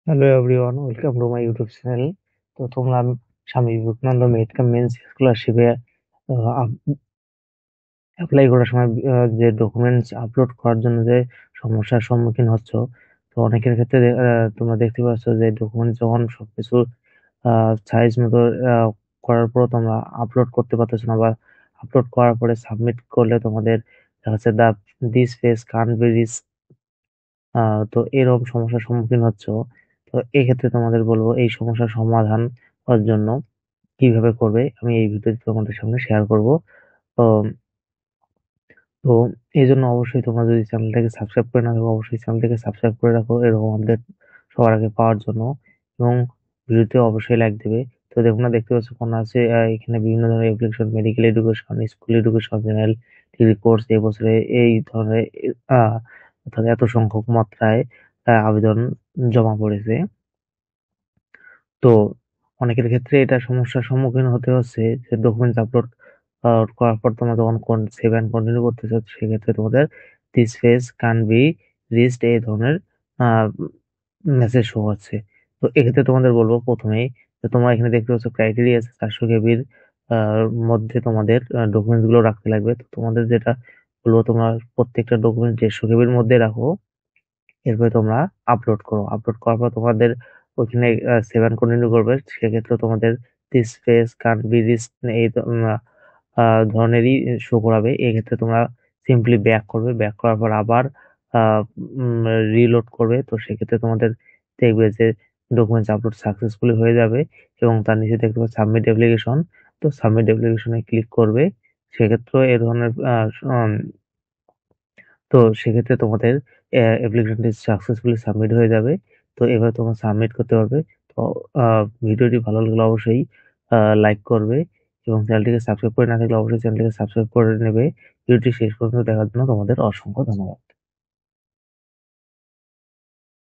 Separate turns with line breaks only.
Hello everyone, welcome to my YouTube channel. তো তোমরা Swami Vivekananda medical men's স্কলারশিপে apply করার সময় যে ডকুমেন্টস আপলোড করার জন্য যে সমস্যার সম্মুখীন হচ্ছ, তো অনেকের ক্ষেত্রে তোমরা দেখতে পাচ্ছ যে ডকুমেন্ট যখন সবকিছু সাইজ মতো করার পর তোমরা আপলোড করতে পারতেছো না, বা আপলোড করার পরে সাবমিট করলে তোমাদের দেখা যাচ্ছে this page can't be reach. তো এরকম সমস্যার সম্মুখীন হচ্ছ। তো এক্ষেত্রে তোমাদের বলবো এই সমস্যার সমাধান করার জন্য কিভাবে করবে আমি এই ভিডিওতে তোমাদের সামনে শেয়ার করব। তো তো এই জন্য অবশ্যই তোমরা যদি চ্যানেলটাকে সাবস্ক্রাইব করে না থাকো, অবশ্যই চ্যানেলটাকে সাবস্ক্রাইব করে রাখো এরকম আপডেট সবার আগে পাওয়ার জন্য। এবং ভিডিওতে অবশ্যই লাইক দেবে। তো দেখুন, না দেখতে পাচ্ছ কোন আছে, এখানে বিভিন্ন ধরনের application, medical education, school education, general degree course এই বছরে এই ধরনের আহ অর্থাৎ এত সংখ্যক মাত্রায় আবেদন জমা পড়েছে। তো অনেকের ক্ষেত্রে এটা সমস্যার সম্মুখীন হতে হচ্ছে যে ডকুমেন্টস আপলোড করার পর তোমরা যখন সেভ অ্যান্ড কন্টিনিউ করতে চাও, সেক্ষেত্রে তোমাদের this phase can be reached এই ধরনের মেসেজ শো হচ্ছে। তো এক্ষেত্রে তোমাদের বলবো প্রথমেই যে তোমরা এখানে দেখতে পাচ্ছ ক্রাইটেরিয়া আছে 400 কেবির মধ্যে তোমাদের ডকুমেন্টস গুলো রাখতে লাগবে। তো তোমাদের যেটা বলবো, তোমরা প্রত্যেকটা ডকুমেন্ট 150 কেবির মধ্যে রাখো। এরপরে তোমরা আপলোড করো। আপলোড করার পর তোমাদের ওইখানে সেভ কন্টিনিউ করবে, সেক্ষেত্রে তোমাদের this page can't be reach এই ধরনেরই শো করাবে। এক্ষেত্রে তোমরা সিম্পলি ব্যাক করবে, ব্যাক করার পর আবার রিলোড করবে। তো সেক্ষেত্রে তোমাদের দেখবে যে ডকুমেন্টস আপলোড সাকসেসফুলি হয়ে যাবে, এবং তার নিচে দেখতে পাবে সাবমিট অ্যাপ্লিকেশন। তো সাবমিট অ্যাপ্লিকেশনে ক্লিক করবে। সেক্ষেত্রে এ ধরনের তো সেক্ষেত্রে তোমাদের অ্যাপ্লিকেশনটি সাকসেসফুলি সাবমিট হয়ে যাবে। তো এবার তোমরা সাবমিট করতে পারবে। তো ভিডিওটি ভালো লাগলে অবশ্যই লাইক করবে, এবং চ্যানেলটিকে সাবস্ক্রাইব করে না থাকলে অবশ্যই চ্যানেলটিকে সাবস্ক্রাইব করে নেবে। ভিডিওটি শেষ পর্যন্ত দেখার জন্য তোমাদের অসংখ্য ধন্যবাদ।